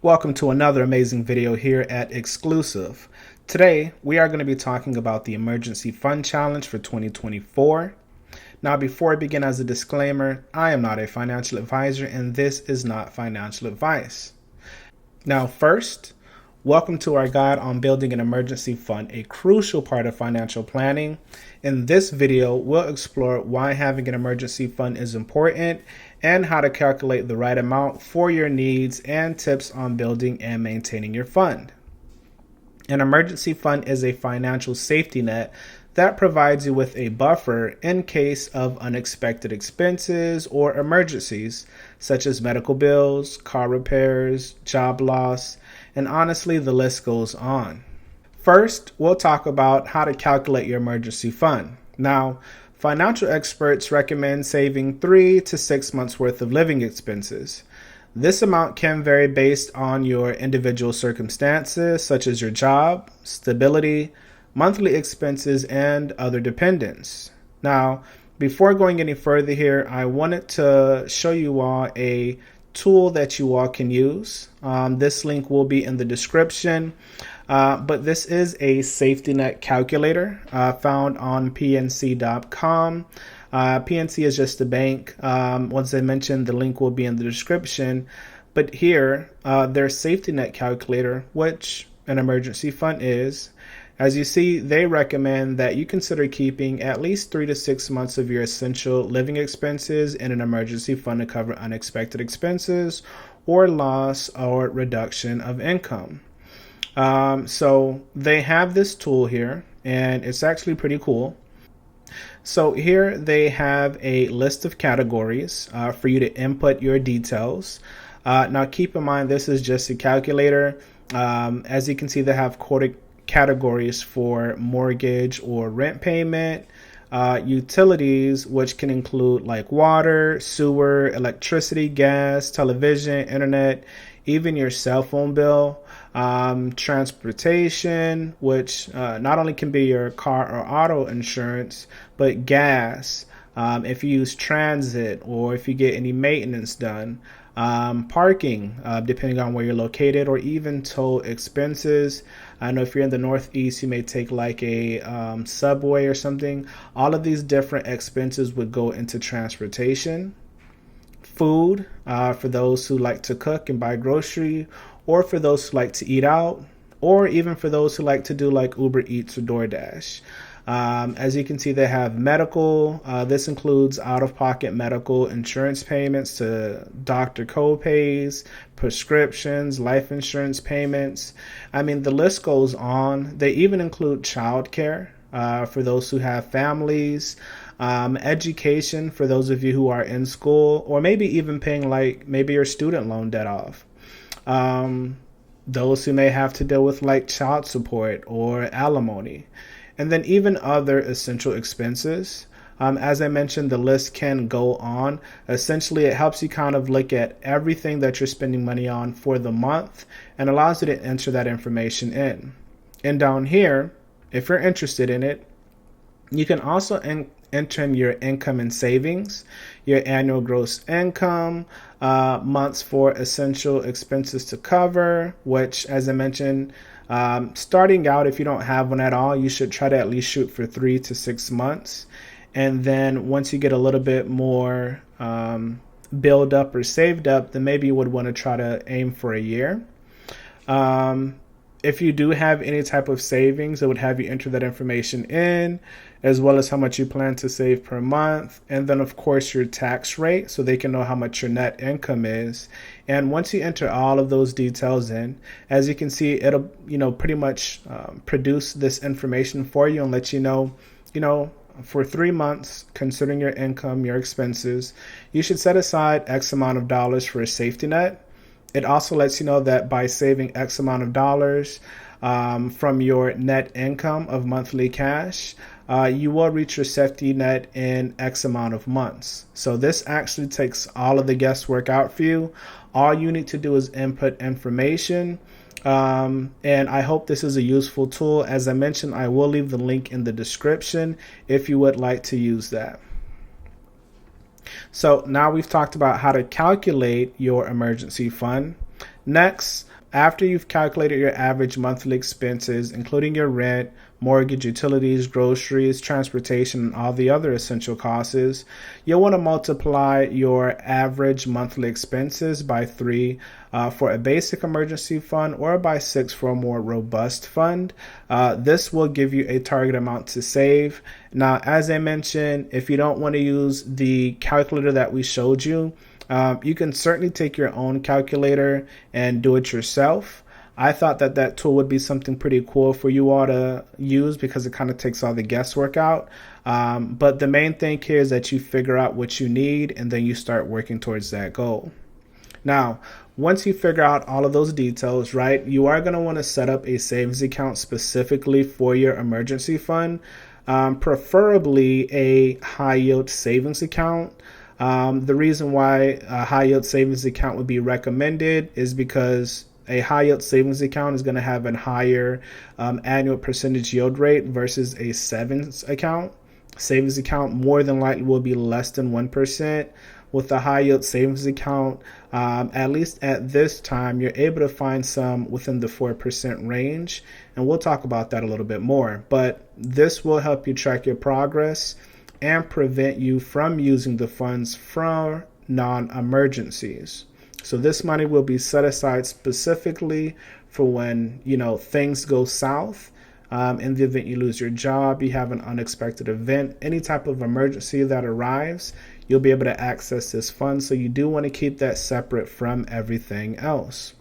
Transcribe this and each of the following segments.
Welcome to another amazing video here at Ixclusv. Today, we are going to be talking about the Emergency Fund Challenge for 2024. Now, before I begin, as a disclaimer, I am not a financial advisor and this is not financial advice. Now, first, welcome to our guide on building an emergency fund, a crucial part of financial planning. In this video, we'll explore why having an emergency fund is important and how to calculate the right amount for your needs and tips on building and maintaining your fund. An emergency fund is a financial safety net that provides you with a buffer in case of unexpected expenses or emergencies, such as medical bills, car repairs, job loss, and honestly, the list goes on. First, we'll talk about how to calculate your emergency fund. Now, financial experts recommend saving 3 to 6 months worth of living expenses. This amount can vary based on your individual circumstances, such as your job, stability, monthly expenses, and other dependents. Now, before going any further here, I wanted to show you all a tool that you all can use. This link will be in the description, but this is a safety net calculator found on pnc.com. PNC is just a bank. Once I mentioned, the link will be in the description. But here, their safety net calculator, which an emergency fund is, as you see, they recommend that you consider keeping at least 3 to 6 months of your essential living expenses in an emergency fund to cover unexpected expenses or loss or reduction of income. So they have this tool here, and it's actually pretty cool. So here they have a list of categories for you to input your details. Now keep in mind, this is just a calculator. As you can see, they have categories for mortgage or rent payment, utilities, which can include like water, sewer, electricity, gas, television, internet, even your cell phone bill, transportation, which not only can be your car or auto insurance, but gas, if you use transit or if you get any maintenance done, parking, depending on where you're located, or even toll expenses. I know if you're in the Northeast, you may take like a subway or something. All of these different expenses would go into transportation. Food, for those who like to cook and buy grocery, or for those who like to eat out, or even for those who like to do like Uber Eats or DoorDash. As you can see, they have medical. This includes out-of-pocket medical insurance payments to doctor co-pays, prescriptions, life insurance payments. I mean, the list goes on. They even include childcare for those who have families, education for those of you who are in school, or maybe even paying like maybe your student loan debt off. Those who may have to deal with like child support or alimony. And then even other essential expenses. As I mentioned, the list can go on. Essentially, it helps you kind of look at everything that you're spending money on for the month and allows you to enter that information in. And down here, if you're interested in it, you can also enter in your income and savings, your annual gross income, months for essential expenses to cover, which, as I mentioned, starting out, if you don't have one at all, you should try to at least shoot for 3 to 6 months. And then once you get a little bit more build up or saved up, then maybe you would want to try to aim for a year. If you do have any type of savings, it would have you enter that information in, as well as how much you plan to save per month. And then, of course, your tax rate, so they can know how much your net income is. And once you enter all of those details in, as you can see, it'll, pretty much produce this information for you and let you know, for 3 months, considering your income, your expenses, you should set aside X amount of dollars for a safety net. It also lets you know that by saving X amount of dollars from your net income of monthly cash, you will reach your safety net in X amount of months. So this actually takes all of the guesswork out for you. All you need to do is input information. And I hope this is a useful tool. As I mentioned, I will leave the link in the description if you would like to use that. So now we've talked about how to calculate your emergency fund. Next, After you've calculated your average monthly expenses, including your rent, mortgage, utilities, groceries, transportation, and all the other essential costs, you'll want to multiply your average monthly expenses by 3 for a basic emergency fund, or by 6 for a more robust fund. This will give you a target amount to save. Now, as I mentioned, if you don't want to use the calculator that we showed you, you can certainly take your own calculator and do it yourself. I thought that that tool would be something pretty cool for you all to use because it kind of takes all the guesswork out. But the main thing here is that you figure out what you need and then you start working towards that goal. Now, once you figure out all of those details, right, you are going to want to set up a savings account specifically for your emergency fund, preferably a high yield savings account. The reason why a high yield savings account would be recommended is because a high yield savings account is going to have a higher annual percentage yield rate versus a savings account. Savings account more than likely will be less than 1%. With a high yield savings account, at least at this time, you're able to find some within the 4% range. And we'll talk about that a little bit more. But this will help you track your progress and prevent you from using the funds for non-emergencies. So this money will be set aside specifically for when, things go south. In the event you lose your job, you have an unexpected event, any type of emergency that arrives, you'll be able to access this fund. So you do want to keep that separate from everything else.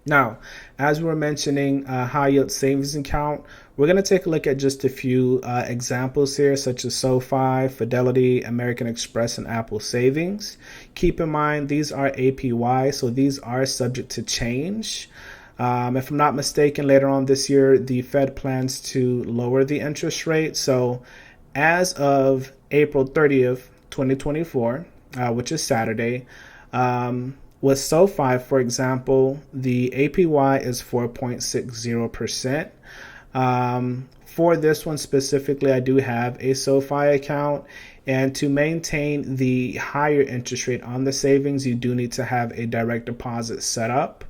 Now, as we're mentioning a high yield savings account, we're going to take a look at just a few examples here, such as SoFi, Fidelity, American Express, and Apple Savings. Keep in mind, these are APY, so these are subject to change. If I'm not mistaken, later on this year, the Fed plans to lower the interest rate. So as of April 30th, 2024, which is Saturday, with SoFi, for example, the APY is 4.60%. For this one specifically, I do have a SoFi account. And to maintain the higher interest rate on the savings, you do need to have a direct deposit set up.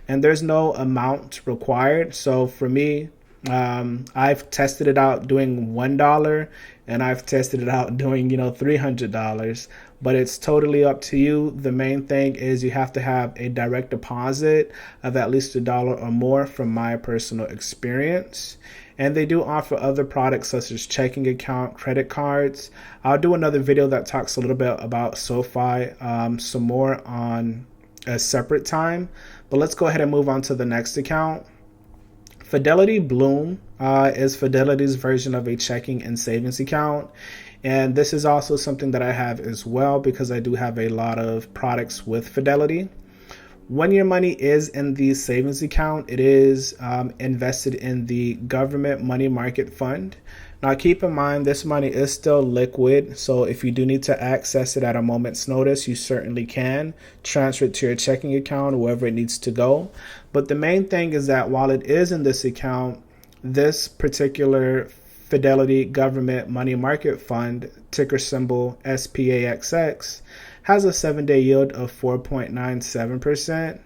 And there's no amount required. So for me, I've tested it out doing $1, and I've tested it out doing, $300, but it's totally up to you. The main thing is you have to have a direct deposit of at least $1 or more from my personal experience. And they do offer other products such as checking account, credit cards. I'll do another video that talks a little bit about SoFi, some more on a separate time, but let's go ahead and move on to the next account. Fidelity Bloom is Fidelity's version of a checking and savings account. And this is also something that I have as well because I do have a lot of products with Fidelity. When your money is in the savings account, it is invested in the government money market fund. Now, keep in mind, this money is still liquid. So if you do need to access it at a moment's notice, you certainly can transfer it to your checking account, wherever it needs to go. But the main thing is that while it is in this account, this particular Fidelity Government Money Market Fund, ticker symbol SPAXX, has a 7-day yield of 4.97%.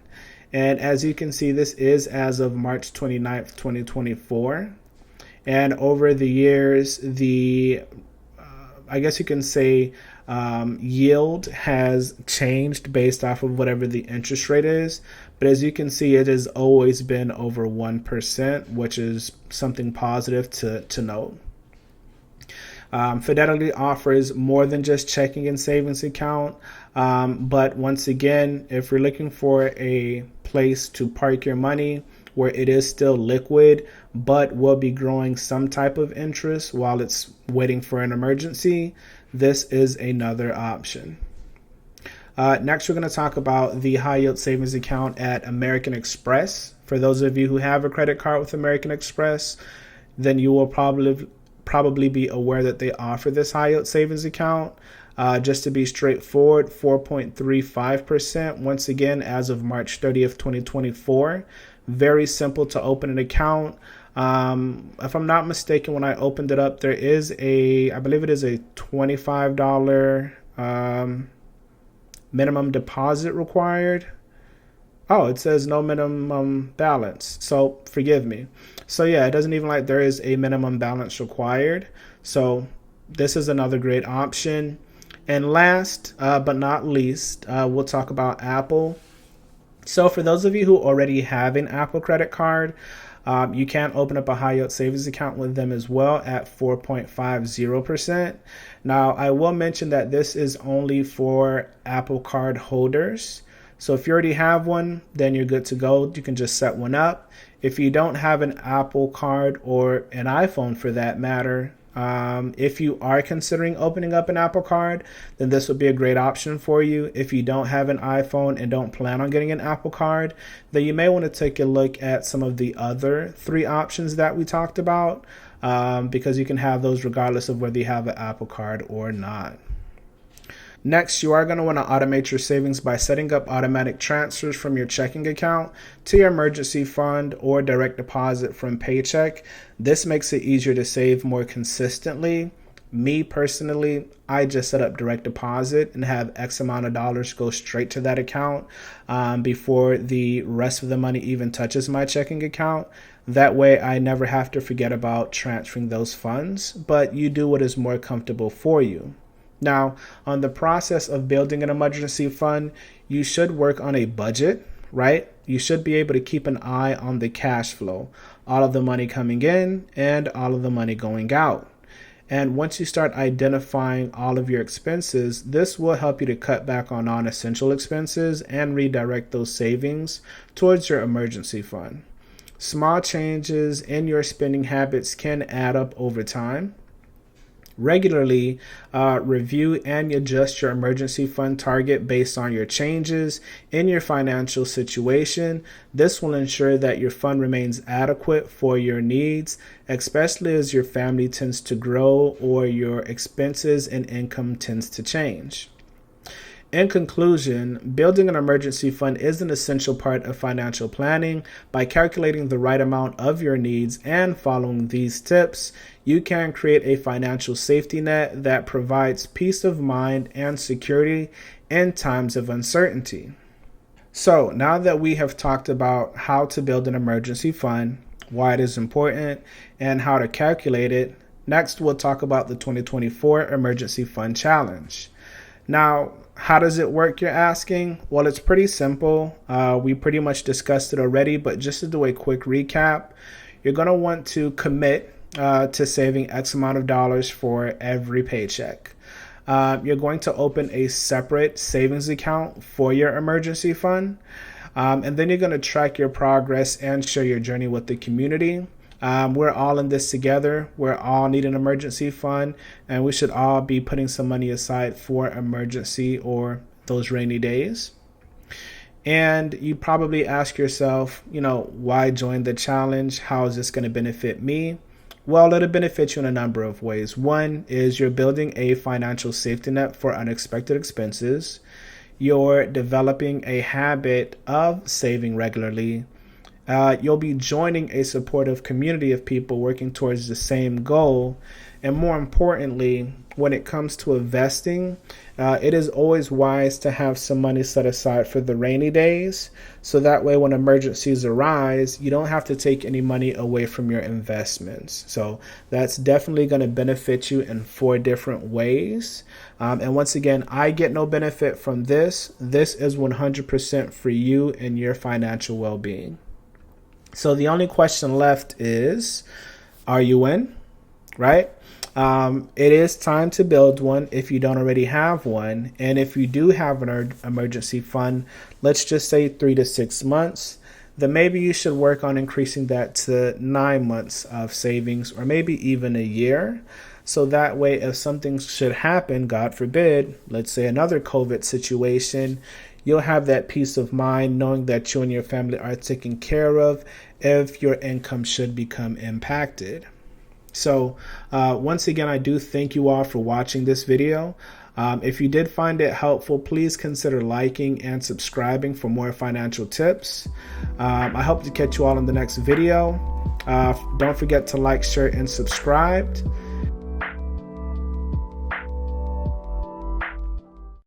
And as you can see, this is as of March 29th, 2024. And over the years, the I guess you can say yield has changed based off of whatever the interest rate is. But as you can see, it has always been over 1%, which is something positive to note. Fidelity offers more than just checking and savings account. But once again, if you're looking for a place to park your money where it is still liquid, but will be growing some type of interest while it's waiting for an emergency, this is another option. Next, we're going to talk about the high yield savings account at American Express. For those of you who have a credit card with American Express, then you will probably be aware that they offer this high yield savings account. Just to be straightforward, 4.35%, once again, as of March 30th, 2024. Very simple to open an account. If I'm not mistaken, when I opened it up, there is I believe it is a $25 minimum deposit required. Oh, it says no minimum balance. So forgive me. So yeah, it doesn't even like there is a minimum balance required. So this is another great option. And last but not least, we'll talk about Apple. So for those of you who already have an Apple credit card, you can open up a high yield savings account with them as well at 4.50%. Now, I will mention that this is only for Apple card holders. So if you already have one, then you're good to go. You can just set one up. If you don't have an Apple card or an iPhone for that matter, if you are considering opening up an Apple card, then this would be a great option for you. If you don't have an iPhone and don't plan on getting an Apple card, then you may want to take a look at some of the other three options that we talked about, because you can have those regardless of whether you have an Apple card or not. Next, you are going to want to automate your savings by setting up automatic transfers from your checking account to your emergency fund or direct deposit from paycheck. This makes it easier to save more consistently. Me personally, I just set up direct deposit and have X amount of dollars go straight to that account before the rest of the money even touches my checking account. That way, I never have to forget about transferring those funds, but you do what is more comfortable for you. Now, on the process of building an emergency fund, you should work on a budget, right? You should be able to keep an eye on the cash flow, all of the money coming in and all of the money going out. And once you start identifying all of your expenses, this will help you to cut back on non-essential expenses and redirect those savings towards your emergency fund. Small changes in your spending habits can add up over time. Regularly review and adjust your emergency fund target based on your changes in your financial situation. This will ensure that your fund remains adequate for your needs, especially as your family tends to grow or your expenses and income tends to change. In conclusion, building an emergency fund is an essential part of financial planning. By calculating the right amount of your needs and following these tips, you can create a financial safety net that provides peace of mind and security in times of uncertainty. So now that we have talked about how to build an emergency fund, why it is important, and how to calculate it, next we'll talk about the 2024 Emergency Fund Challenge. Now, how does it work, you're asking? Well, it's pretty simple. We pretty much discussed it already, but just to do a quick recap, you're going to want to commit to saving X amount of dollars for every paycheck. You're going to open a separate savings account for your emergency fund, and then you're going to track your progress and share your journey with the community. We're all in this together. We're all need an emergency fund, and we should all be putting some money aside for emergency or those rainy days. And you probably ask yourself, why join the challenge? How is this going to benefit me? Well, it'll benefit you in a number of ways. One is you're building a financial safety net for unexpected expenses. You're developing a habit of saving regularly. You'll be joining a supportive community of people working towards the same goal. And more importantly, when it comes to investing, it is always wise to have some money set aside for the rainy days. So that way, when emergencies arise, you don't have to take any money away from your investments. So that's definitely going to benefit you in 4 different ways. And once again, I get no benefit from this. This is 100% for you and your financial well-being. So the only question left is, are you in? Right? It is time to build one if you don't already have one. And if you do have an emergency fund, let's just say 3 to 6 months, then maybe you should work on increasing that to 9 months of savings or maybe even a year. So that way, if something should happen, God forbid, let's say another COVID situation, you'll have that peace of mind knowing that you and your family are taken care of if your income should become impacted. So once again, I do thank you all for watching this video. If you did find it helpful, please consider liking and subscribing for more financial tips. I hope to catch you all in the next video. Don't forget to like, share, and subscribe.